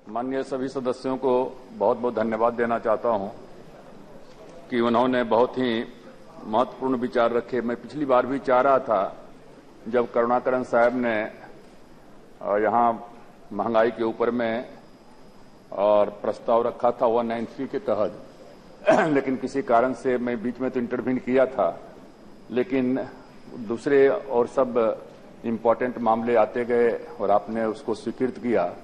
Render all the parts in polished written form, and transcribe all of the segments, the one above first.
माननीय सभी सदस्यों को बहुत बहुत धन्यवाद देना चाहता हूं कि उन्होंने बहुत ही महत्वपूर्ण विचार रखे। मैं पिछली बार भी चाह रहा था जब करुणाकरन साहब ने यहां महंगाई के ऊपर में और प्रस्ताव रखा था 193 के तहत, लेकिन किसी कारण से मैं बीच में तो इंटरवीन किया था, लेकिन दूसरे और सब इम्पोर्टेंट मामले आते गए और आपने उसको स्वीकृत किया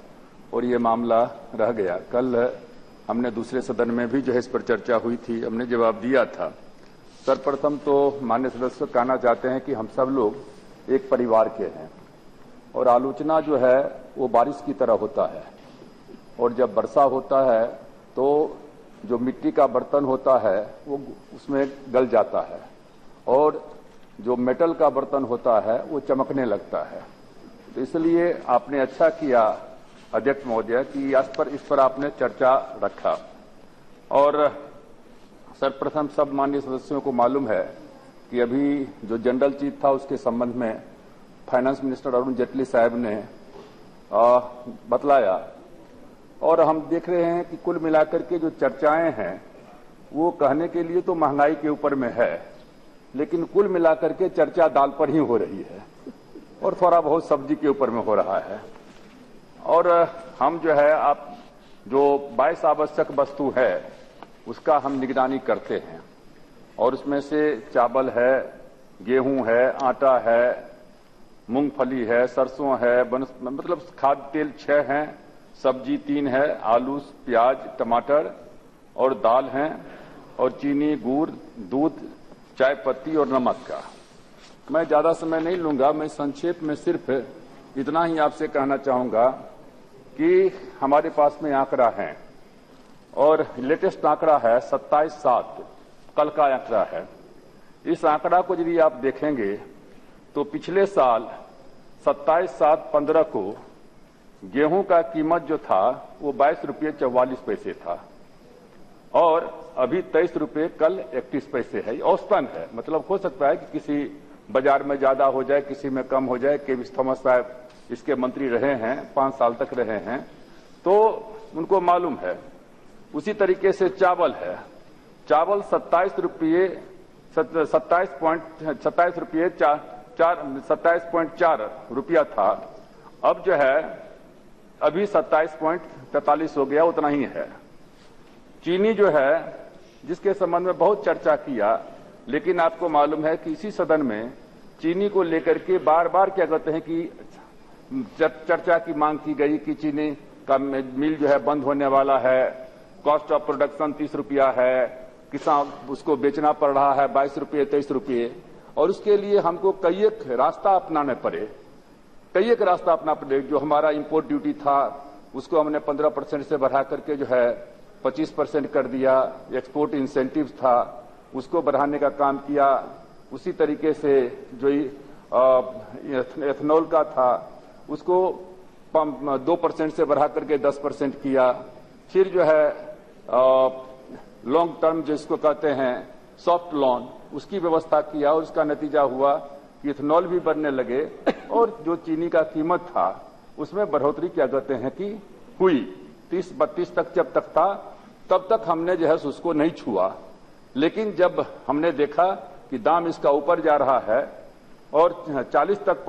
और ये मामला रह गया। कल हमने दूसरे सदन में भी जो है इस पर चर्चा हुई थी, हमने जवाब दिया था। सर्वप्रथम तो माननीय सदस्य कहना चाहते हैं कि हम सब लोग एक परिवार के हैं और आलोचना जो है वो बारिश की तरह होता है, और जब वर्षा होता है तो जो मिट्टी का बर्तन होता है वो उसमें गल जाता है और जो मेटल का बर्तन होता है वो चमकने लगता है। तो इसलिए आपने अच्छा किया अध्यक्ष महोदय कि इस पर आपने चर्चा रखा। और सर्वप्रथम सब माननीय सदस्यों को मालूम है कि अभी जो जनरल चीफ था उसके संबंध में फाइनेंस मिनिस्टर अरुण जेटली साहब ने बतलाया, और हम देख रहे हैं कि कुल मिलाकर के जो चर्चाएं हैं वो कहने के लिए तो महंगाई के ऊपर में है, लेकिन कुल मिलाकर के चर्चा दाल पर ही हो रही है और थोड़ा बहुत सब्जी के ऊपर में हो रहा है। और हम जो है आप जो 22 आवश्यक वस्तु है उसका हम निगरानी करते हैं, और उसमें से चावल है, गेहूं है, आटा है, मूंगफली है, सरसों है, मतलब खाद्य तेल 6 हैं, सब्जी 3 है, आलू, प्याज, टमाटर और दाल हैं, और चीनी, गुड़, दूध, चाय पत्ती और नमक का। मैं ज्यादा समय नहीं लूंगा, मैं संक्षेप में सिर्फ इतना ही आपसे कहना चाहूंगा कि हमारे पास में आंकड़ा है और लेटेस्ट आंकड़ा है 27/7, कल का आंकड़ा है। इस आंकड़ा को यदि आप देखेंगे तो पिछले साल 27/7/15 को गेहूं का कीमत जो था वो 22 रुपये 44 पैसे था, और अभी 23 रुपये कल 31 पैसे है। औसतन है, मतलब हो सकता है कि किसी बाजार में ज्यादा हो जाए, किसी में कम हो जाए। के थॉमस साहब इसके मंत्री रहे हैं, 5 साल तक रहे हैं, तो उनको मालूम है। उसी तरीके से चावल है, चावल 27 रुपये 27.4 रुपया था, अब जो है अभी 27.43 हो गया, उतना ही है। चीनी जो है जिसके संबंध में बहुत चर्चा किया, लेकिन आपको मालूम है कि इसी सदन में चीनी को लेकर के बार बार क्या कहते हैं कि चर्चा की मांग की गई कि चीनी का मिल जो है बंद होने वाला है, कॉस्ट ऑफ प्रोडक्शन 30 रुपया है, किसान उसको बेचना पड़ रहा है 22 रुपये 23 रुपये, और उसके लिए हमको कई एक रास्ता अपनाने पड़े। जो हमारा इंपोर्ट ड्यूटी था उसको हमने 15% से बढ़ा करके जो है 25% कर दिया। एक्सपोर्ट इंसेंटिव था उसको बढ़ाने का काम किया। उसी तरीके से जो एथनॉल का था उसको 2% से बढ़ा करके 10% किया। फिर जो है लॉन्ग टर्म जिसको कहते हैं सॉफ्ट लोन, उसकी व्यवस्था किया, और उसका नतीजा हुआ कि इथेनॉल भी बढ़ने लगे, और जो चीनी का कीमत था उसमें बढ़ोतरी क्या कहते हैं कि हुई। 30-32 तक जब तक था तब तक हमने जो है उसको नहीं छुआ, लेकिन जब हमने देखा कि दाम इसका ऊपर जा रहा है और 42 तक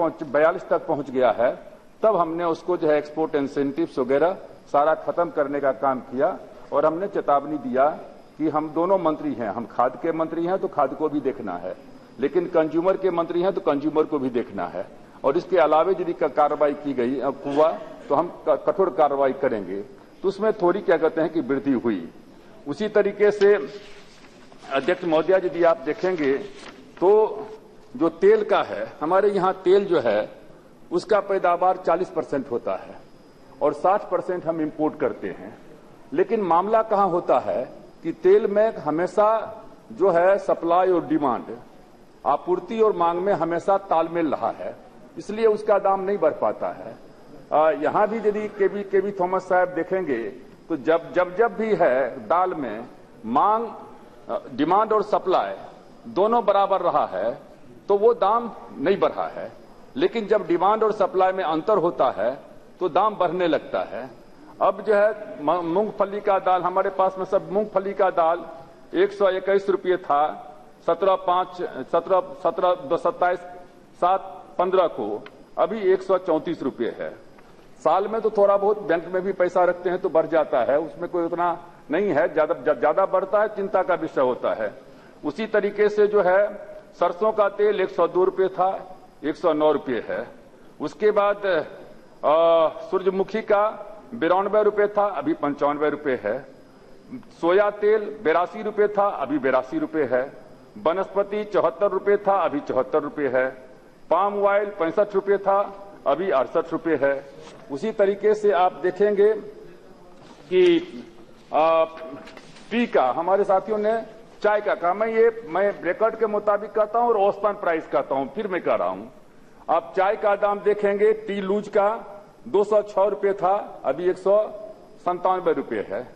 पहुंच गया है, तब हमने उसको जो है एक्सपोर्ट इंसेंटिव्स वगैरह सारा खत्म करने का काम किया, और हमने चेतावनी दिया कि हम दोनों मंत्री हैं, हम खाद्य के मंत्री हैं तो खाद्य को भी देखना है, लेकिन कंज्यूमर के मंत्री हैं तो कंज्यूमर को भी देखना है, और इसके अलावे यदि कार्रवाई की गई हुआ तो हम कठोर कार्रवाई करेंगे। तो उसमें थोड़ी क्या कहते हैं कि वृद्धि हुई। उसी तरीके से अध्यक्ष महोदय यदि आप देखेंगे तो जो तेल का है, हमारे यहाँ तेल जो है उसका पैदावार 40% होता है और 60% हम इंपोर्ट करते हैं। लेकिन मामला कहां होता है कि तेल में हमेशा जो है सप्लाई और डिमांड, आपूर्ति और मांग में हमेशा तालमेल रहा है, इसलिए उसका दाम नहीं बढ़ पाता है। यहां भी यदि केवी थॉमस साहब देखेंगे तो जब भी है दाल में मांग, डिमांड और सप्लाई दोनों बराबर रहा है तो वो दाम नहीं बढ़ा है, लेकिन जब डिमांड और सप्लाई में अंतर होता है तो दाम बढ़ने लगता है। अब जो है मूंगफली का दाल, हमारे पास में सब मूंगफली का दाल 121 रुपये था 17/7/15 को, अभी 134 रुपये है। साल में तो थोड़ा बहुत बैंक में भी पैसा रखते हैं तो बढ़ जाता है, उसमें कोई उतना नहीं है, ज्यादा बढ़ता है चिंता का विषय होता है। उसी तरीके से जो है सरसों का तेल 102 रुपये था 109 रुपये है। उसके बाद सूरजमुखी का 92 रुपये था, अभी 95 रुपये है। सोया तेल 82 रुपये था, अभी 82 रुपये है। वनस्पति 74 रुपये था, अभी 74 रुपये है। पाम ऑयल 65 रुपये था, अभी 68 रुपये है। उसी तरीके से आप देखेंगे कि टी का, हमारे साथियों ने चाय का कहा, मैं रिकॉर्ड के मुताबिक कहता हूं और औसतन प्राइस कहता हूं, फिर मैं कह रहा हूं। आप चाय का दाम देखेंगे, टी लूज का 206 रुपये था, अभी 197 रुपये है।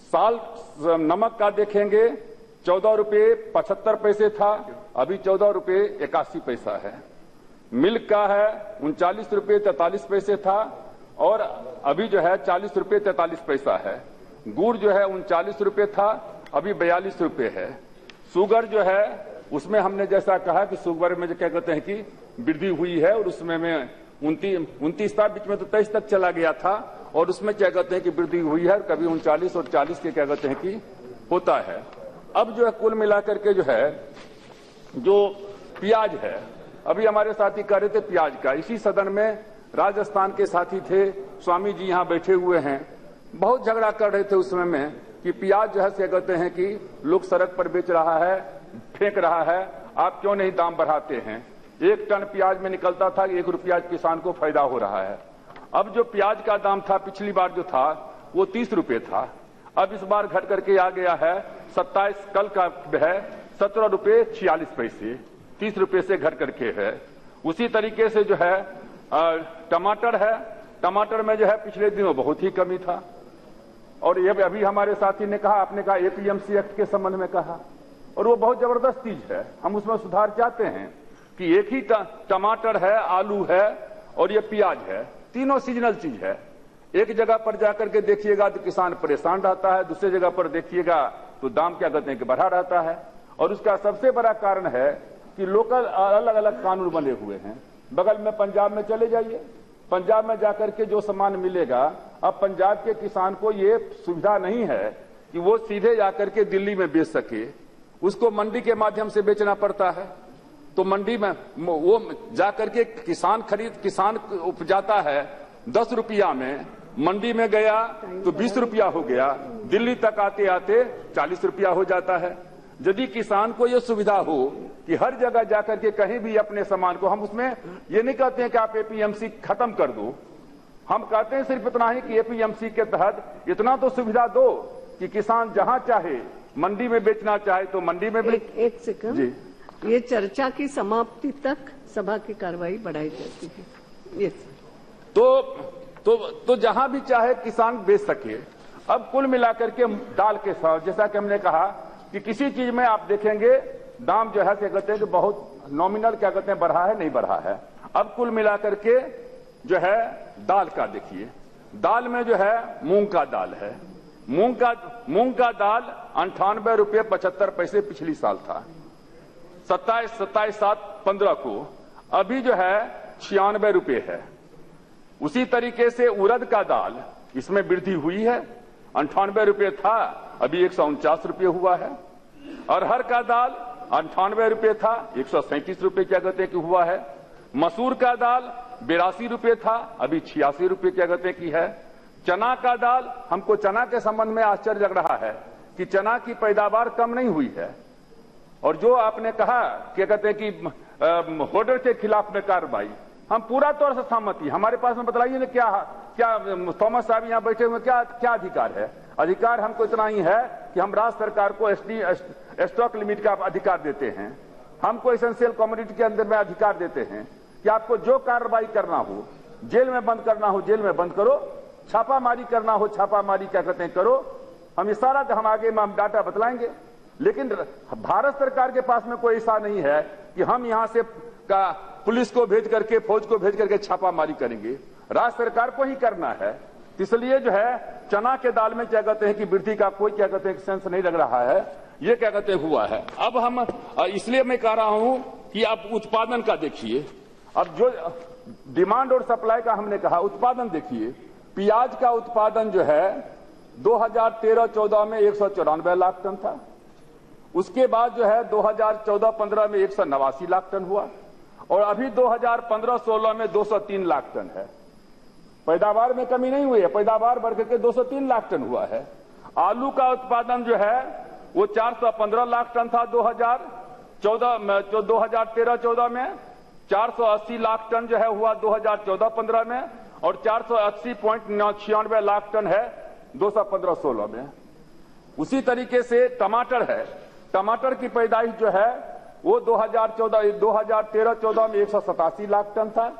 साल नमक का देखेंगे 14 रुपये 75 पैसे था, अभी 14 रुपये 81 पैसा है। मिल्क का है 39 रुपये 43 पैसे था और अभी जो है 40 रुपये 43 पैसा है। गुड़ जो है 39 रुपये था, अभी 42 रुपये है। शुगर जो है उसमें हमने जैसा कहा कि शुगर में जो क्या कहते हैं कि वृद्धि हुई है, और उसमें में 29 था, बीच में तो 23 तक चला गया था, और उसमें क्या कहते हैं कि वृद्धि हुई है, कभी 39 और 40 के क्या कहते हैं कि होता है। अब जो है कुल मिलाकर के जो है जो प्याज है, अभी हमारे साथी कह रहे थे प्याज का, इसी सदन में राजस्थान के साथी थे, स्वामी जी यहाँ बैठे हुए हैं, बहुत झगड़ा कर रहे थे उस समय में कि प्याज जो है क्या कहते हैं कि लोग सड़क पर बेच रहा है, फेंक रहा है, आप क्यों नहीं दाम बढ़ाते हैं। 1 टन प्याज में निकलता था 1 रुपया किसान को फायदा हो रहा है। अब जो प्याज का दाम था पिछली बार जो था वो 30 रुपये था, अब इस बार घट करके आ गया है 27, कल का है 17 रुपये 46 पैसे, 30 रुपये से घट करके है। उसी तरीके से जो है टमाटर है, टमाटर में जो है पिछले दिनों बहुत ही कमी था, और ये अभी हमारे साथी ने कहा, आपने कहा एपीएमसी एक्ट के संबंध में कहा, और वो बहुत जबरदस्त चीज है, हम उसमें सुधार चाहते हैं कि एक ही टमाटर है, आलू है और ये प्याज है, तीनों सीजनल चीज है। एक जगह पर जाकर के देखिएगा तो किसान परेशान रहता है, दूसरी जगह पर देखिएगा तो दाम क्या कहते हैं कि बढ़ा रहता है, और उसका सबसे बड़ा कारण है कि लोकल अलग अलग कानून बने हुए हैं। बगल में पंजाब में चले जाइए, पंजाब में जाकर के जो सामान मिलेगा, अब पंजाब के किसान को ये सुविधा नहीं है कि वो सीधे जाकर के दिल्ली में बेच सके, उसको मंडी के माध्यम से बेचना पड़ता है। तो मंडी में वो जाकर के किसान उपजाता है 10 रुपया में, मंडी में गया तो 20 रुपया हो गया, दिल्ली तक आते आते 40 रुपया हो जाता है। यदि किसान को यह सुविधा हो कि हर जगह जाकर के कहीं भी अपने सामान को, हम उसमें ये नहीं कहते हैं कि आप एपीएमसी खत्म कर दो, हम कहते हैं सिर्फ इतना ही कि एपीएमसी के तहत इतना तो सुविधा दो कि किसान जहां चाहे मंडी में बेचना चाहे तो मंडी में एक सेकंड जी, ये चर्चा की समाप्ति तक सभा की कार्रवाई बढ़ाई जाती है। ये तो जहां भी चाहे किसान बेच सके। अब कुल मिलाकर के दाल के साथ, जैसा कि हमने कहा कि किसी चीज में आप देखेंगे दाम जो है क्या कहते हैं कि बहुत नॉमिनल क्या कहते हैं बढ़ा है, नहीं बढ़ा है। अब कुल मिलाकर के जो है दाल का देखिए, दाल में जो है मूंग का दाल है, मूंग का दाल 98 रुपये 75 पैसे पिछली साल था, 27/7/15 को, अभी जो है 96 रुपये है। उसी तरीके से उड़द का दाल, इसमें वृद्धि हुई है, 98 रुपये था, अभी 149 रुपये हुआ है। अरहर का दाल 98 रुपये था, 137 रुपये क्या कहते हैं कि हुआ है। मसूर का दाल 82 रुपये था, अभी 86 रुपये क्या कहते हैं कि है। चना का दाल, हमको चना के संबंध में आश्चर्य लग रहा है कि चना की पैदावार कम नहीं हुई है, और जो आपने कहा क्या कहते हैं कि होर्डर के खिलाफ में कार्रवाई, हम पूरा तौर से सहमति, हमारे पास में बतलाइए ना क्या थॉमस साहब यहाँ बैठे हुए क्या अधिकार है। अधिकार हमको इतना ही है कि हम राज्य सरकार को स्टॉक लिमिट का अधिकार देते हैं, हमको एसेंशियल कमोडिटी के अंदर में अधिकार देते हैं कि आपको जो कार्रवाई करना हो, जेल में बंद करना हो जेल में बंद करो, छापामारी करना हो छापामारी क्या कहते हैं करो। हम इस सारा हम आगे में हम डाटा बतलाएंगे, लेकिन भारत सरकार के पास में कोई ऐसा नहीं है कि हम यहां से पुलिस को भेज करके, फौज को भेज करके छापामारी करेंगे। राज्य सरकार को ही करना है, इसलिए जो है चना के दाल में क्या कहते हैं कि वृद्धि का कोई क्या कहते हैं सेंस नहीं लग रहा है, ये क्या कहते हैं हुआ है। अब हम इसलिए मैं कह रहा हूं कि आप उत्पादन का देखिए, अब जो डिमांड और सप्लाई का हमने कहा, उत्पादन देखिए, प्याज का उत्पादन जो है 2013-14 में 194 लाख टन था, उसके बाद जो है 2014-15 में 189 लाख टन हुआ और अभी 2015-16 में 203 लाख टन है। पैदावार में कमी नहीं हुई है, पैदावार बढ़ करके 203 लाख टन हुआ है। आलू का उत्पादन जो है वो 415 लाख टन था 2013-14 में, 480 लाख टन जो है हुआ 2014-15 में और 480.96 लाख टन है 2015-16 में। उसी तरीके से टमाटर है, टमाटर की पैदाइश जो है वो 2013-14 में 187 लाख टन था,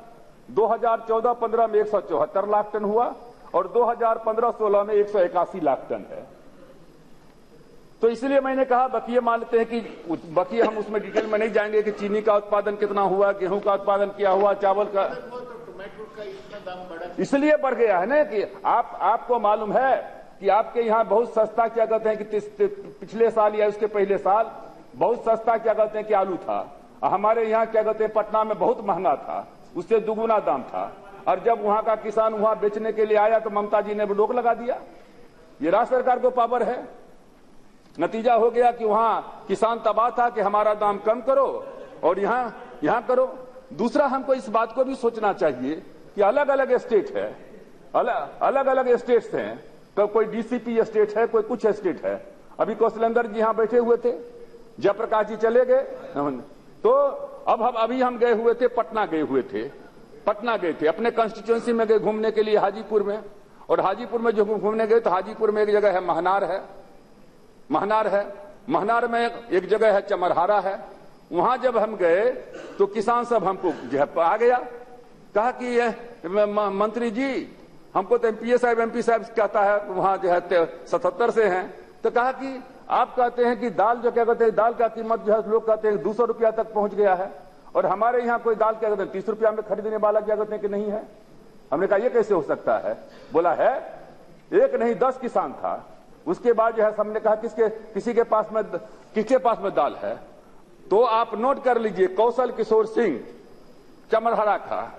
2014-15 में 174 लाख टन हुआ और 2015-16 में 181 लाख टन है। तो इसलिए मैंने कहा बकिए मान लेते हैं कि बकिए हम उसमें डिटेल में नहीं जाएंगे कि चीनी का उत्पादन कितना हुआ, गेहूं का उत्पादन क्या हुआ, चावल का, इसलिए बढ़ गया है ना कि आपको मालूम है कि आपके यहाँ बहुत सस्ता क्या कहते हैं कि पिछले साल या उसके पहले साल बहुत सस्ता क्या कहते हैं कि आलू था, हमारे यहाँ क्या कहते हैं पटना में बहुत महंगा था, उससे दुगुना दाम था। और जब वहां का किसान वहां बेचने के लिए आया तो ममता जी ने रोक लगा दिया। ये राज्य सरकार को पावर है। नतीजा हो गया कि वहां किसान तबाह था कि हमारा दाम कम करो और यहां करो। दूसरा, हमको इस बात को भी सोचना चाहिए कि अलग अलग स्टेट है, अलग अलग स्टेट्स हैं, तो कोई डीसीपी स्टेट है, कोई कुछ स्टेट है। अभी कौशलेंद्र जी यहां बैठे हुए थे, जयप्रकाश जी चले गए, तो अब अभी हम गए हुए थे, पटना गए थे अपने कंस्टिट्यूएंसी में गए घूमने के लिए हाजीपुर में, और हाजीपुर में जो घूमने गए तो हाजीपुर में एक जगह है महनार महनार में एक जगह है चमरहारा है। वहां जब हम गए तो किसान सब हमको जो है आ गया, कहा कि ये मंत्री जी हमको तो एमपीए साहब एमपी साहब कहता है, वहां जो है 77 से हैं, तो कहा कि आप कहते हैं कि दाल जो क्या कहते हैं दाल का कीमत जो है लोग कहते हैं 200 रुपया तक पहुंच गया है और हमारे यहाँ कोई दाल क्या कहते हैं 30 रुपया में खरीदने वाला क्या कहते हैं कि नहीं है। हमने कहा ये कैसे हो सकता है, बोला है एक नहीं 10 किसान था। उसके बाद जो है हमने कहा किसके पास में दाल है, तो आप नोट कर लीजिए, कौशल किशोर सिंह चमरहरा का,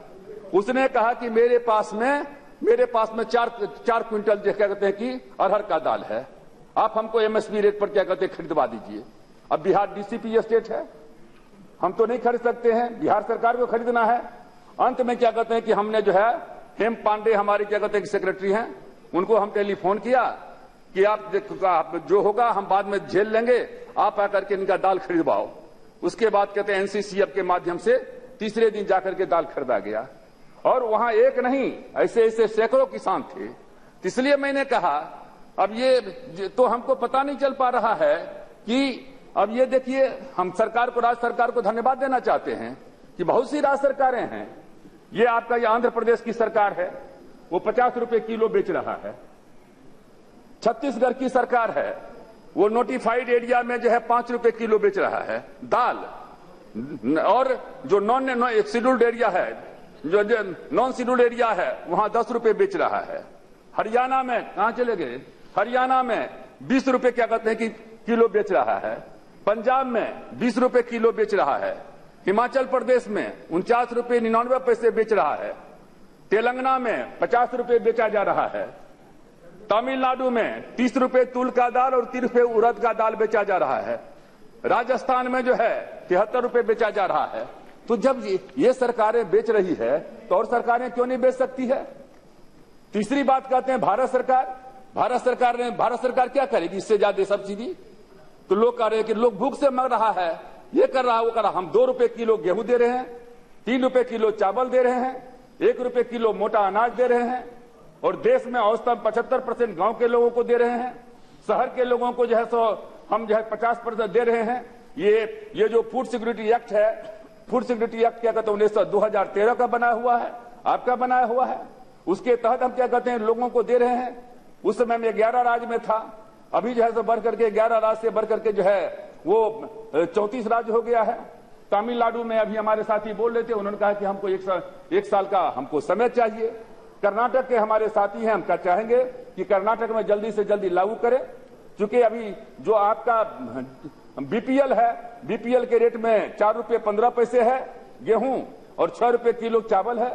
उसने कहा कि मेरे पास में 4 क्विंटल क्या कहते हैं कि अरहर का दाल है, आप हमको एमएसपी रेट पर क्या कहते हैं खरीदवा दीजिए। अब बिहार डीसीपी स्टेट है, हम तो नहीं खरीद सकते हैं, बिहार सरकार को खरीदना है। अंत में क्या कहते हैं कि हमने जो है हेम पांडे हमारे क्या कहते हैं कि सेक्रेटरी हैं, उनको हम टेलीफोन किया कि आप जो होगा हम बाद में झेल लेंगे, आप आकर के इनका दाल खरीदवाओ। उसके बाद कहते हैं एनसीसीएफ के माध्यम से तीसरे दिन जाकर के दाल खरीदा गया और वहां एक नहीं ऐसे सैकड़ों किसान थे। इसलिए मैंने कहा अब ये तो हमको पता नहीं चल पा रहा है कि अब ये देखिए, हम राज्य सरकार को धन्यवाद देना चाहते हैं कि बहुत सी राज्य सरकारें हैं। ये आपका ये आंध्र प्रदेश की सरकार है, वो 50 रुपए किलो बेच रहा है। छत्तीसगढ़ की सरकार है, वो नोटिफाइड एरिया में जो है 5 रुपए किलो बेच रहा है दाल, और जो नॉन शेड्यूल्ड एरिया है, जो नॉन शेड्यूल्ड एरिया है, वहां 10 रुपए बेच रहा है। हरियाणा में कहां चले गए, हरियाणा में 20 रुपए क्या कहते हैं कि किलो बेच रहा है, पंजाब में 20 रुपए किलो बेच रहा है, हिमाचल प्रदेश में 49 रुपए 99 पैसे बेच रहा है, तेलंगाना में 50 रुपए बेचा जा रहा है, तमिलनाडु में 30 रुपए तूल का दाल और 30 रुपए उड़द का दाल बेचा जा रहा है, राजस्थान में जो है 73 रुपए बेचा जा रहा है। तो जब ये सरकारें बेच रही है तो और सरकारें क्यों नहीं बेच सकती है। तीसरी बात कहते हैं भारत सरकार क्या करेगी इससे ज्यादा सब्सिडी, तो लोग कह रहे हैं कि लोग भूख से मर रहा है, ये कर रहा है वो कर रहा। हम 2 रुपए किलो गेहूं दे रहे हैं, 3 रुपए किलो चावल दे रहे हैं, 1 रुपए किलो मोटा अनाज दे रहे हैं, और देश में औसतन 75% गांव के लोगों को दे रहे हैं, शहर के लोगों को जो है हम जो है 50% दे रहे हैं। ये जो फूड सिक्योरिटी एक्ट है, फूड सिक्योरिटी एक्ट क्या कहते हैं 2013 का बनाया हुआ है, आपका बनाया हुआ है, उसके तहत हम क्या कहते हैं लोगों को दे रहे हैं। उस समय में 11 राज्य में था, अभी जो है सो बढ़ करके 11 राज्य से बढ़ करके जो है वो 34 राज्य हो गया है। तमिलनाडु में अभी हमारे साथी बोल रहे थे, उन्होंने कहा कि हमको एक साल का हमको समय चाहिए। कर्नाटक के हमारे साथी हैं, हम क्या चाहेंगे कि कर्नाटक में जल्दी से जल्दी लागू करें, क्योंकि अभी जो आपका बीपीएल है, बीपीएल के रेट में 4 रुपये 15 पैसे है गेहूं और 6 रुपये किलो चावल है।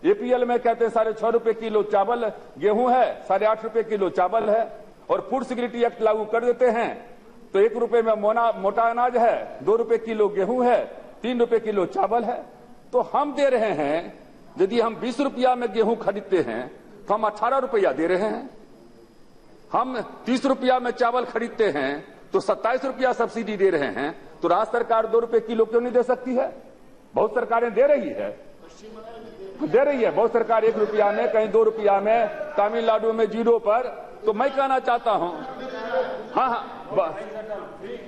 एपीएल में कहते हैं 6.5 रुपये किलो चावल गेहूं है, 8.5 रुपये किलो चावल है। और फूड सिक्योरिटी एक्ट लागू कर देते हैं तो 1 रुपये में मोटा अनाज है, 2 रुपये किलो गेहूं है, 3 रुपये किलो चावल है। तो हम दे रहे हैं, यदि हम 20 रुपया में गेहूं खरीदते हैं तो हम 18 रुपया दे रहे हैं। हम 30 रुपया में चावल खरीदते हैं तो 27 रुपया सब्सिडी दे रहे हैं। तो राज्य सरकार 2 रुपये किलो क्यों नहीं दे सकती है? बहुत सरकारें दे रही है, बहुत सरकार 1 रुपया में, कहीं 2 रुपया में, तमिलनाडु में 0 पर। तो मैं कहना चाहता हूं, हाँ,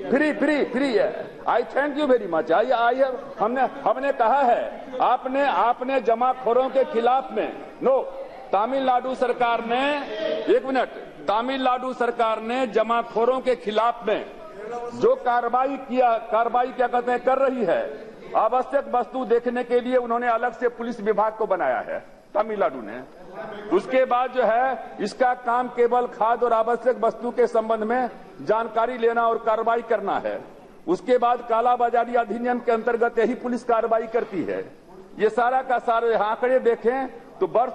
फ्री है। आई थैंक यू वेरी मच। हमने कहा है, आपने जमाखोरों के खिलाफ में तमिलनाडु सरकार ने, 1 मिनट, तमिलनाडु सरकार ने जमाखोरों के खिलाफ में जो कार्रवाई क्या कहते हैं कर रही है, आवश्यक वस्तु देखने के लिए उन्होंने अलग से पुलिस विभाग को बनाया है तमिलनाडु ने। उसके बाद जो है इसका काम केवल खाद्य और आवश्यक वस्तु के संबंध में जानकारी लेना और कार्रवाई करना है। उसके बाद कालाबाजारी अधिनियम के अंतर्गत यही पुलिस कार्रवाई करती है। ये सारा का सारे आंकड़े देखें तो वर्ष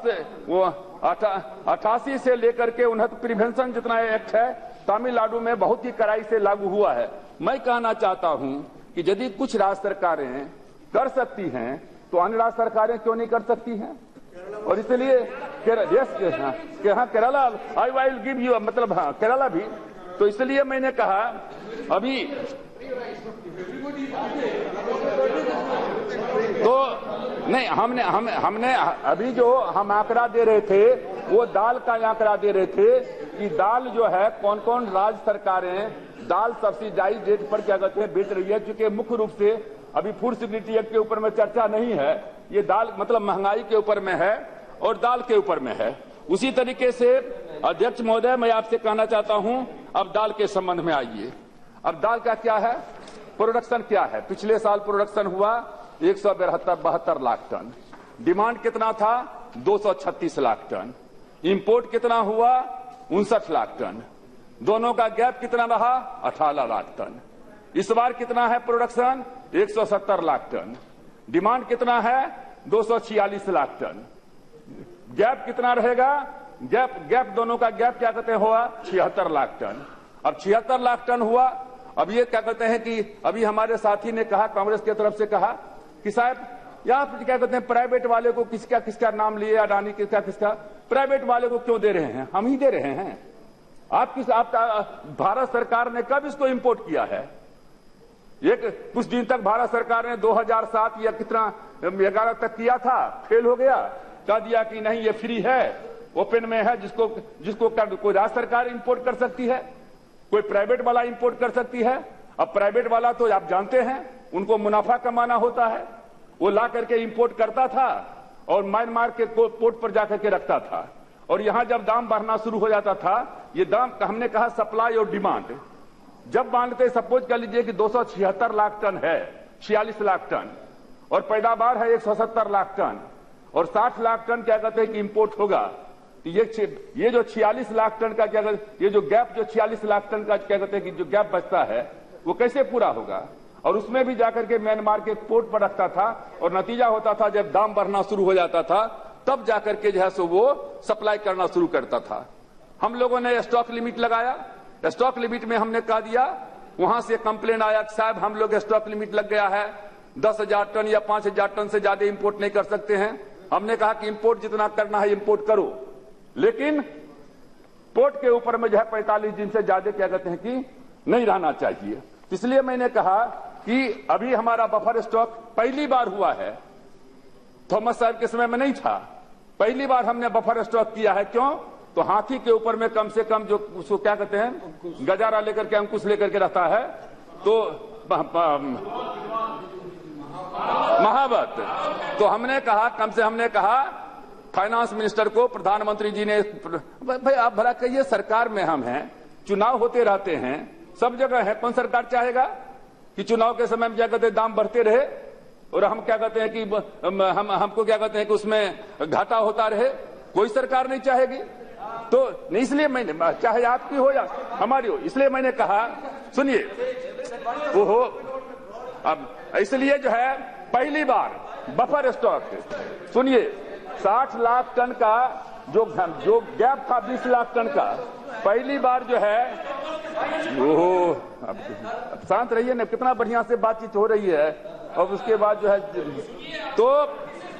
88 से लेकर के 69 प्रिवेंशन जितना एक्ट है तमिलनाडु में बहुत ही कड़ाई से लागू हुआ है। मैं कहना चाहता हूं कि यदि कुछ राज्य सरकारें कर सकती हैं तो अन्य राज्य सरकारें क्यों नहीं कर सकती हैं? और इसलिए Kerala, I will give you, मतलब हाँ केरला भी। तो इसलिए मैंने कहा अभी तो नहीं, हमने अभी जो हम आंकड़ा दे रहे थे वो दाल का आंकड़ा दे रहे थे कि दाल जो है कौन कौन राज्य सरकारें दाल सब्सिडाइज रेट पर क्या कहते हैं बेच रही है। क्योंकि मुख्य रूप से अभी फूड सिक्योरिटी एक्ट के ऊपर में चर्चा नहीं है, ये दाल मतलब महंगाई के ऊपर में है और दाल के ऊपर में है। उसी तरीके से अध्यक्ष महोदय, मैं आपसे कहना चाहता हूं, अब दाल के संबंध में आइए। अब दाल का क्या है, प्रोडक्शन क्या है? पिछले साल प्रोडक्शन हुआ 172 लाख टन। डिमांड कितना था? 236 लाख टन। इंपोर्ट कितना हुआ? 59 लाख टन। दोनों का गैप कितना रहा? 18 लाख टन। इस बार कितना है प्रोडक्शन? 170 लाख टन। डिमांड कितना है? 246 लाख टन। गैप कितना रहेगा? गैप दोनों का गैप क्या कहते हैं हुआ? 76 लाख टन। अब 76 लाख टन हुआ। अब ये क्या कहते हैं कि अभी हमारे साथी ने कहा, कांग्रेस की तरफ से कहा कि साहब यहाँ क्या कहते हैं प्राइवेट वाले को किसका नाम लिए, अडानी किसका प्राइवेट वाले को क्यों दे रहे हैं? हम ही दे रहे हैं। आप भारत सरकार ने कब इसको इंपोर्ट किया है? कुछ दिन तक भारत सरकार ने 2007 या कितना 11 तक किया था, फेल हो गया, कह दिया कि नहीं ये फ्री है, ओपन में है, जिसको कोई राज्य सरकार इंपोर्ट कर सकती है, कोई प्राइवेट वाला इंपोर्ट कर सकती है। अब प्राइवेट वाला तो आप जानते हैं उनको मुनाफा कमाना होता है, वो ला करके इंपोर्ट करता था और मार के पोर्ट पर जाकर के रखता था। और यहां जब दाम बढ़ना शुरू हो जाता था, ये दाम हमने कहा सप्लाई और डिमांड जब मानते, सपोज कर लीजिए कि 276 लाख टन है, 46 लाख टन और पैदावार है 170 लाख टन और 60 लाख टन क्या कहते हैं कि इंपोर्ट होगा। तो ये जो 46 लाख टन का क्या कहते हैं, ये जो गैप जो 46 लाख टन का क्या कहते हैं कि जो गैप बचता है वो कैसे पूरा होगा? और उसमें भी जाकर के म्यांमार के पोर्ट पर रखता था और नतीजा होता था जब दाम बढ़ना शुरू हो जाता था तब जाकर के जो है सो वो सप्लाई करना शुरू करता था। हम लोगों ने स्टॉक लिमिट लगाया। स्टॉक लिमिट में हमने कह दिया, वहां से कंप्लेन आया कि साहब हम लोग स्टॉक लिमिट लग गया है, 10,000 टन या 5,000 टन से ज्यादा इंपोर्ट नहीं कर सकते हैं। हमने कहा कि इंपोर्ट जितना करना है इंपोर्ट करो, लेकिन पोर्ट के ऊपर में जो है 45 दिन से ज्यादा क्या कहते हैं कि नहीं रहना चाहिए। इसलिए मैंने कहा कि अभी हमारा बफर स्टॉक पहली बार हुआ है, थॉमस साहब के समय में नहीं था, पहली बार हमने बफर स्टॉक किया है। क्यों? तो हाथी के ऊपर में कम से कम जो उसको क्या कहते हैं गजारा लेकर के, अंकुश लेकर के रहता है, तो महावत। तो हमने कहा, कम से हमने कहा फाइनेंस मिनिस्टर को, प्रधानमंत्री जी ने, भाई आप भला कहिए सरकार में हम हैं, चुनाव होते रहते हैं, सब जगह है, कौन सरकार चाहेगा कि चुनाव के समय में क्या कहते हैं दाम बढ़ते रहे और हम क्या कहते हैं कि हमको क्या कहते हैं कि उसमें घाटा होता रहे? कोई सरकार नहीं चाहेगी। तो इसलिए मैंने, चाहे आपकी हो या हमारी हो, इसलिए मैंने कहा सुनिए, वो हो अब इसलिए जो है पहली बार बफर स्टॉक, सुनिए 60 लाख टन का जो गैप था 20 लाख टन का, पहली बार जो है वो अब शांत रहिए ना, कितना बढ़िया से बातचीत हो रही है। और उसके बाद जो है तो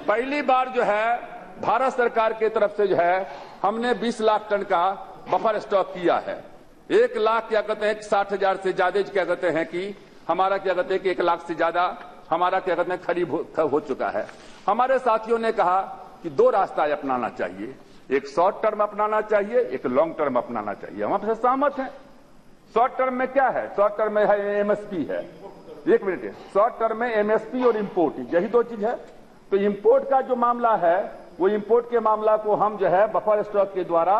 पहली बार जो है भारत सरकार की तरफ से जो है हमने 20 लाख टन का बफर स्टॉक किया है। 1 लाख क्या कहते हैं 60,000 से ज्यादा क्या कहते हैं कि हमारा क्या कहते हैं कि 1 लाख से ज्यादा हमारा क्या कहते हैं खरीद हो चुका है। हमारे साथियों ने कहा कि 2 रास्ता अपनाना चाहिए, एक शॉर्ट टर्म अपनाना चाहिए, एक लॉन्ग टर्म अपनाना चाहिए। हम आपसे सहमत हैं। शॉर्ट टर्म में क्या है? शॉर्ट टर्म में है एमएसपी है, एक मिनट, शॉर्ट टर्म में एमएसपी और इंपोर्ट, यही 2 चीज है। तो इंपोर्ट का जो मामला है वो इंपोर्ट के मामला को हम जो है बफर स्टॉक के द्वारा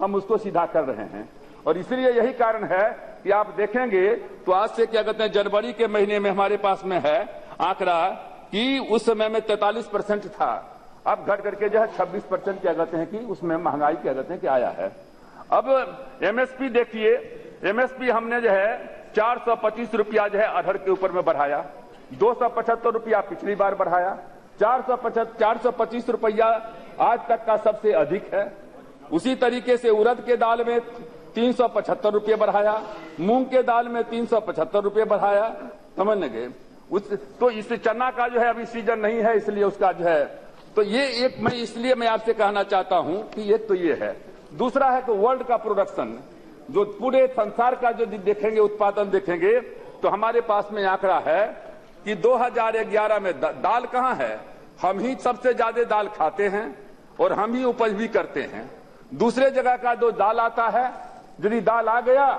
हम उसको सीधा कर रहे हैं। और इसलिए यही कारण है कि आप देखेंगे तो आज से क्या कहते हैं जनवरी के महीने में हमारे पास में है आंकड़ा कि उस समय में 43% था, अब घट करके जो है 26% क्या कहते हैं कि उसमें महंगाई क्या कहते हैं कि आया है। अब एमएसपी देखिए, एमएसपी हमने जो है 425 रुपया जो है अरहर के ऊपर में बढ़ाया, 275 रुपया पिछली बार बढ़ाया, 425 रुपया आज तक का सबसे अधिक है। उसी तरीके से उड़द के दाल में 375 रुपये बढ़ाया, मूंग के दाल में 375 रुपये बढ़ाया, समझ गए। तो इस चना का जो है अभी सीजन नहीं है, इसलिए उसका जो है तो ये एक मैं आपसे कहना चाहता हूं कि एक तो ये है। दूसरा है कि वर्ल्ड का प्रोडक्शन, जो पूरे संसार का जो देखेंगे उत्पादन देखेंगे तो हमारे पास में आंकड़ा है कि 2011 में दाल कहां है? हम ही सबसे ज्यादा दाल खाते हैं और हम ही उपज भी करते हैं। दूसरे जगह का जो दाल आता है, यदि दाल आ गया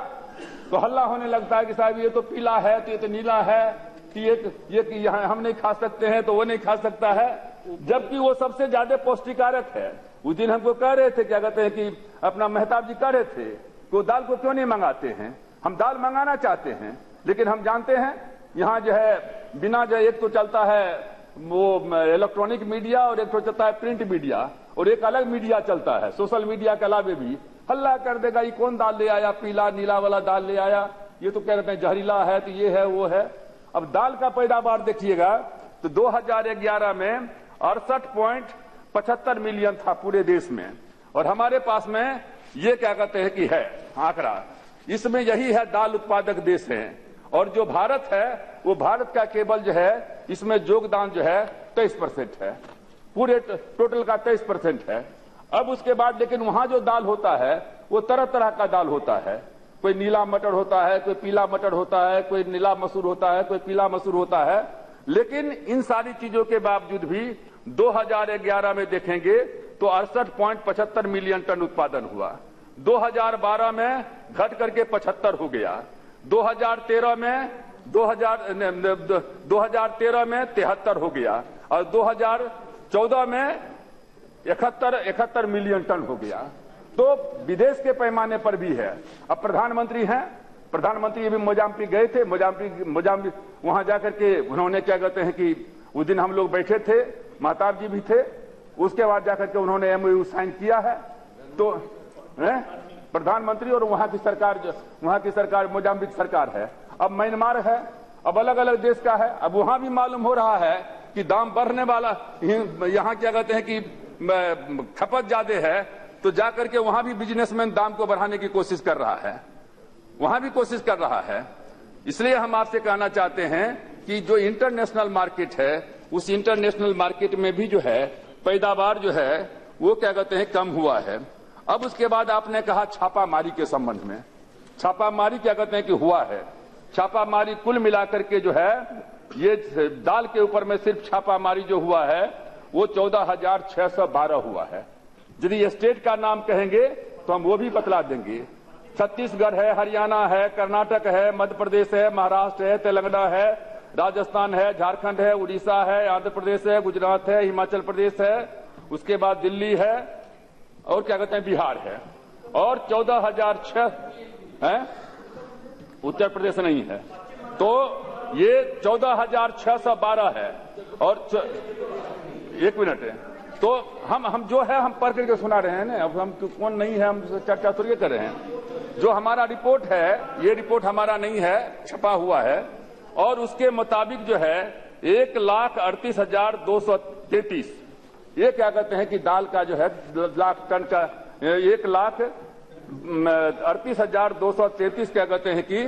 तो हल्ला होने लगता है कि साहब ये तो पीला है, तो ये तो नीला है, कि ये कि यहाँ हम नहीं खा सकते हैं तो वो नहीं खा सकता है, जबकि वो सबसे ज्यादा पौष्टिकारक है। उस दिन हमको कह रहे थे क्या कहते हैं कि अपना मेहताब जी कह रहे थे कि दाल को क्यों नहीं मंगाते हैं। हम दाल मंगाना चाहते हैं, लेकिन हम जानते हैं यहाँ जो है बिना जो एक तो चलता है वो इलेक्ट्रॉनिक मीडिया और एक तो चलता है प्रिंट मीडिया और एक अलग मीडिया चलता है, सोशल मीडिया के अलावे भी हल्ला कर देगा ये कौन दाल ले आया, पीला नीला वाला दाल ले आया, ये तो कह रहे हैं जहरीला है, तो ये है वो है। अब दाल का पैदावार देखिएगा तो 2011 में 68.75 मिलियन था पूरे देश में, और हमारे पास में ये क्या कहते हैं कि है आंकड़ा, इसमें यही है दाल उत्पादक देश है। और जो भारत है वो भारत का केवल जो है इसमें योगदान जो है 23% है, पूरे टोटल का 23% है। अब उसके बाद लेकिन वहां जो दाल होता है वो तरह तरह का दाल होता है, कोई नीला मटर होता है, कोई पीला मटर होता है, कोई नीला मसूर होता है, कोई पीला मसूर होता है। लेकिन इन सारी चीजों के बावजूद भी 2011 में देखेंगे तो 68.75 मिलियन टन उत्पादन हुआ। 2012 में घट करके 75 हो गया, 2013 में 73 हो गया, और 2014 में 71 मिलियन टन हो गया। तो विदेश के पैमाने पर भी है। अब प्रधानमंत्री हैं, प्रधानमंत्री अभी मोजाम्बिक गए थे, मोजाम्बिक वहां जाकर के उन्होंने क्या कहते हैं कि उस दिन हम लोग बैठे थे, महताब जी भी थे, उसके बाद जाकर के उन्होंने एमओयू साइन किया है। तो प्रधानमंत्री और वहां की सरकार मोजाम्बिक सरकार है। अब म्यांमार है, अब अलग अलग देश का है। अब वहां भी मालूम हो रहा है कि दाम बढ़ने वाला, यहाँ क्या कहते हैं कि खपत ज्यादा है, तो जाकर के वहां भी बिजनेसमैन दाम को बढ़ाने की कोशिश कर रहा है, वहां भी कोशिश कर रहा है। इसलिए हम आपसे कहना चाहते हैं कि जो इंटरनेशनल मार्केट है उस इंटरनेशनल मार्केट में भी जो है पैदावार जो है वो क्या कहते हैं कम हुआ है। अब उसके बाद आपने कहा छापामारी के संबंध में, छापामारी क्या कहते हैं कि हुआ है। छापामारी कुल मिलाकर के जो है ये दाल के ऊपर में सिर्फ छापामारी जो हुआ है वो 14,612 हुआ है। यदि स्टेट का नाम कहेंगे तो हम वो भी बतला देंगे। छत्तीसगढ़ है, हरियाणा है, कर्नाटक है, मध्य प्रदेश है, महाराष्ट्र है, तेलंगाना है, राजस्थान है, झारखंड है, उड़ीसा है, आंध्र प्रदेश है, गुजरात है, हिमाचल प्रदेश है, उसके बाद दिल्ली है और क्या कहते हैं बिहार है, और 14,006 है, उत्तर प्रदेश नहीं है। तो ये 14,612 है। और एक मिनट है, तो हम जो है हम पढ़ करके सुना रहे हैं ना, अब हम कौन नहीं है, हम चर्चा थोड़ी कर रहे हैं। जो हमारा रिपोर्ट है, ये रिपोर्ट हमारा नहीं है, छपा हुआ है, और उसके मुताबिक जो है 1,38,233 ये क्या कहते हैं कि दाल का जो है लाख टन का 1,38,233 क्या कहते हैं कि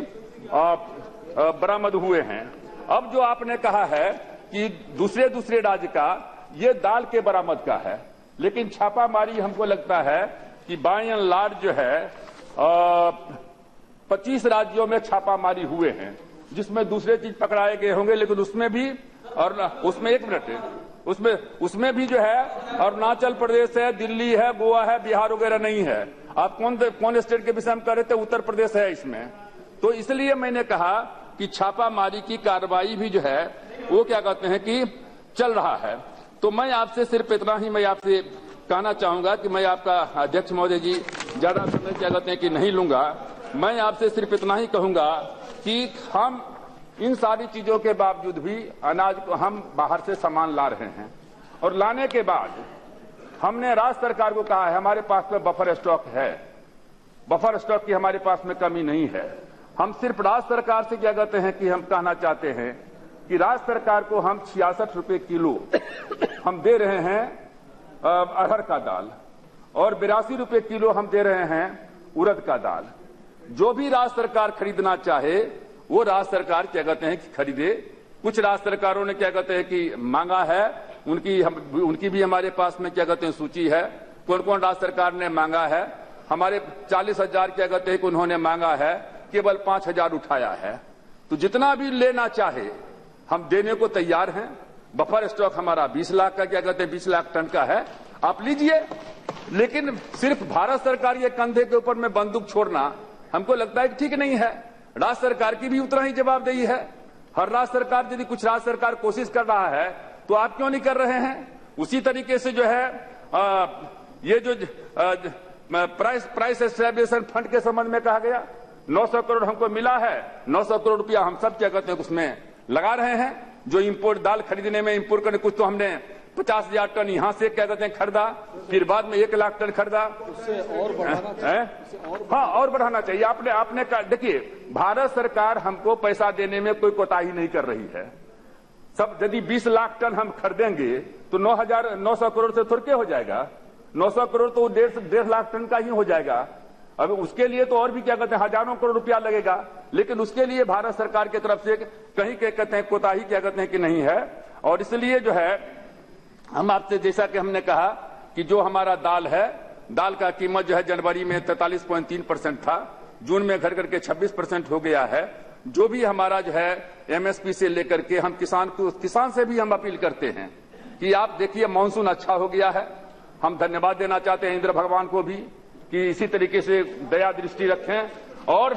बरामद हुए हैं। अब जो आपने कहा है कि दूसरे राज्य का ये दाल के बरामद का है, लेकिन छापामारी हमको लगता है कि बाय एंड लार्ज जो है 25 राज्यों में छापामारी हुए हैं, जिसमें दूसरे चीज पकड़ाए गए होंगे, लेकिन उसमें भी और उसमें एक मिनट उसमें भी जो है अरुणाचल प्रदेश है, दिल्ली है, गोवा है, बिहार वगैरह नहीं है। आप कौन स्टेट के विषय में कह रहे थे? उत्तर प्रदेश है इसमें। तो इसलिए मैंने कहा कि छापामारी की कार्रवाई भी जो है वो क्या कहते हैं कि चल रहा है। तो मैं आपसे सिर्फ इतना ही मैं आपसे कहना चाहूंगा कि मैं आपका अध्यक्ष महोदय जी ज्यादा समय क्या कहते हैं कि नहीं लूंगा। मैं आपसे सिर्फ इतना ही कहूंगा कि हम इन सारी चीजों के बावजूद भी अनाज को हम बाहर से सामान ला रहे हैं, और लाने के बाद हमने राज्य सरकार को कहा है हमारे पास में बफर स्टॉक है, बफर स्टॉक की हमारे पास में कमी नहीं है। हम सिर्फ राज्य सरकार से क्या कहते हैं कि हम कहना चाहते हैं कि राज्य सरकार को हम 66 रुपए किलो हम दे रहे हैं अरहर का दाल, और 82 रुपए किलो हम दे रहे हैं उड़द का दाल। जो भी राज्य सरकार खरीदना चाहे वो राज्य सरकार क्या कहते हैं कि खरीदे। कुछ राज्य सरकारों ने क्या कहते हैं कि मांगा है, उनकी भी हमारे पास में क्या कहते हैं सूची है, कौन कौन राज्य सरकार ने मांगा है। हमारे 40,000 क्या कहते हैं कि उन्होंने मांगा है, केवल 5,000 उठाया है। तो जितना भी लेना चाहे हम देने को तैयार हैं। बफर स्टॉक हमारा 20 लाख का क्या कहते हैं 20 लाख टन का है, आप लीजिए। लेकिन सिर्फ भारत सरकार ये कंधे के ऊपर में बंदूक छोड़ना हमको लगता है कि ठीक नहीं है। राज्य सरकार की भी उतना ही जवाबदेही है। हर राज्य सरकार, यदि कुछ राज्य सरकार कोशिश कर रहा है तो आप क्यों नहीं कर रहे हैं? उसी तरीके से जो है ये जो प्राइस स्टेबलाइजेशन फंड के संबंध में कहा गया 900 करोड़ हमको मिला है। 900 करोड़ रुपया हम सब क्या कहते हैं उसमें लगा रहे हैं। जो इम्पोर्ट दाल खरीदने में इम्पोर्ट करने, कुछ तो हमने 50,000 टन यहां से क्या कहते हैं खरीदा, फिर बाद में 1 लाख टन खरीदा। उससे और बढ़ाना चाहिए। हाँ, और बढ़ाना चाहिए। आपने देखिए, भारत सरकार हमको पैसा देने में कोई कोताही नहीं कर रही है। सब यदि 20 लाख टन हम खरीदेंगे तो 900 करोड़ से थोड़े हो जाएगा। 900 करोड़ तो 1.5 लाख टन का ही हो जाएगा। अब उसके लिए तो और भी क्या कहते हैं हजारों करोड़ रुपया लगेगा, लेकिन उसके लिए भारत सरकार की तरफ से कहीं क्या कहते हैं कोताही क्या कहते हैं कि नहीं है। और इसलिए जो है हम आपसे, जैसा कि हमने कहा कि जो हमारा दाल है, दाल का कीमत जो है जनवरी में 43.3% था, जून में घट करके 26% हो गया है। जो भी हमारा जो है एमएसपी से लेकर के हम किसान से भी हम अपील करते हैं कि आप देखिए मानसून अच्छा हो गया है। हम धन्यवाद देना चाहते हैं इंद्र भगवान को भी कि इसी तरीके से दया दृष्टि रखें। और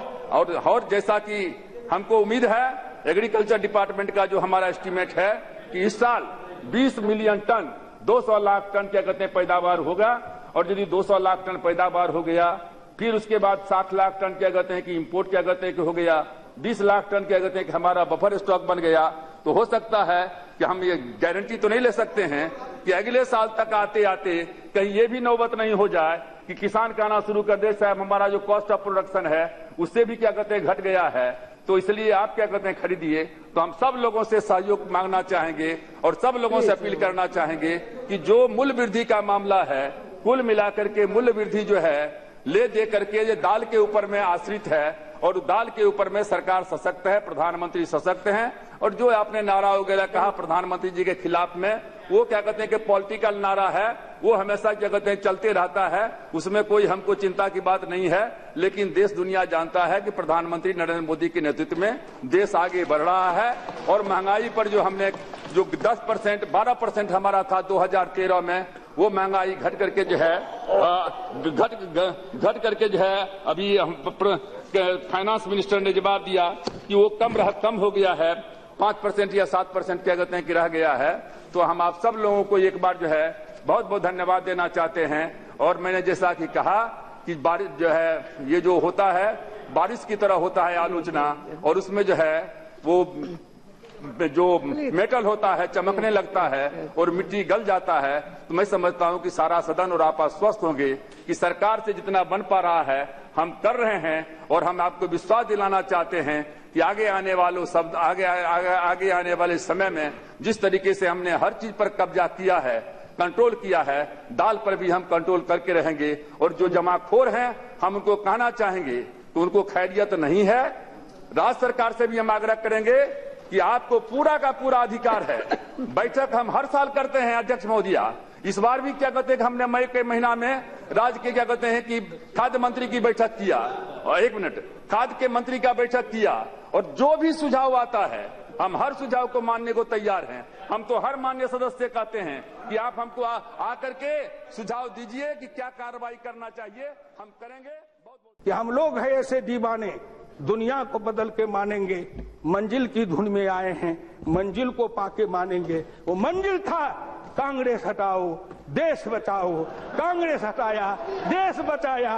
जैसा कि हमको उम्मीद है, एग्रीकल्चर डिपार्टमेंट का जो हमारा एस्टीमेट है कि इस साल 20 मिलियन टन 200 लाख टन क्या कहते हैं पैदावार होगा। और यदि 200 लाख टन पैदावार हो गया, फिर उसके बाद 60 लाख टन क्या कहते हैं कि इंपोर्ट क्या कहते हैं कि हो गया, 20 लाख टन क्या कहते हैं कि हमारा बफर स्टॉक बन गया, तो हो सकता है कि हम ये गारंटी तो नहीं ले सकते हैं कि अगले साल तक आते आते कहीं ये भी नौबत नहीं हो जाए कि किसान कहना शुरू कर दे साहब हमारा जो कॉस्ट ऑफ प्रोडक्शन है उससे भी क्या कहते हैं घट गया है। तो इसलिए आप क्या कहते हैं खरीदिए। तो हम सब लोगों से सहयोग मांगना चाहेंगे और सब लोगों से अपील करना चाहेंगे कि जो मूल्य वृद्धि का मामला है, कुल मिलाकर के मूल्य वृद्धि जो है ले दे करके ये दाल के ऊपर में आश्रित है, और दाल के ऊपर में सरकार सशक्त है, प्रधानमंत्री सशक्त हैं। और जो आपने नारा वगैरह कहा प्रधानमंत्री जी के खिलाफ में, वो क्या कहते हैं कि पॉलिटिकल नारा है, वो हमेशा क्या कहते हैं चलते रहता है, उसमें कोई हमको चिंता की बात नहीं है। लेकिन देश दुनिया जानता है कि प्रधानमंत्री नरेंद्र मोदी के नेतृत्व में देश आगे बढ़ रहा है। और महंगाई पर जो हमने जो 10% 12% हमारा था 2013 में, वो महंगाई घट करके जो है घट करके जो है अभी फाइनेंस मिनिस्टर ने जवाब दिया कि वो कम हो गया है, 5% या 7% क्या कहते हैं कि रह गया है। तो हम आप सब लोगों को एक बार जो है बहुत बहुत धन्यवाद देना चाहते हैं। और मैंने जैसा कि कहा कि बारिश जो है ये जो होता है बारिश की तरह होता है आलोचना, और उसमें जो है वो जो मेटल होता है चमकने लगता है और मिट्टी गल जाता है, तो मैं समझता हूं कि सारा सदन और आप आश्वस्त होंगे कि सरकार से जितना बन पा रहा है हम कर रहे हैं। और हम आपको विश्वास दिलाना चाहते हैं कि आगे आने वाले समय में जिस तरीके से हमने हर चीज पर कब्जा किया है, कंट्रोल किया है, दाल पर भी हम कंट्रोल करके रहेंगे। और जो जमाखोर हैं हम उनको कहना चाहेंगे कि उनको खैरियत नहीं है। राज्य सरकार से भी हम आग्रह करेंगे कि आपको पूरा का पूरा अधिकार है। बैठक हम हर साल करते हैं अध्यक्ष महोदया, इस बार भी क्या कहते हैं कि हमने मई के महीना में राज्य के क्या कहते हैं कि खाद्य मंत्री की बैठक किया, और खाद्य के मंत्री का बैठक किया, और जो भी सुझाव आता है हम हर सुझाव को मानने को तैयार हैं। हम तो हर माननीय सदस्य से कहते हैं कि आप हमको आकर के सुझाव दीजिए कि क्या कार्रवाई करना चाहिए, हम करेंगे। कि हम लोग हैं ऐसे दीवाने, दुनिया को बदल के मानेंगे, मंजिल की धुन में आए हैं, मंजिल को पाके मानेंगे। वो मंजिल था कांग्रेस हटाओ देश बचाओ, कांग्रेस हटाया देश बचाया।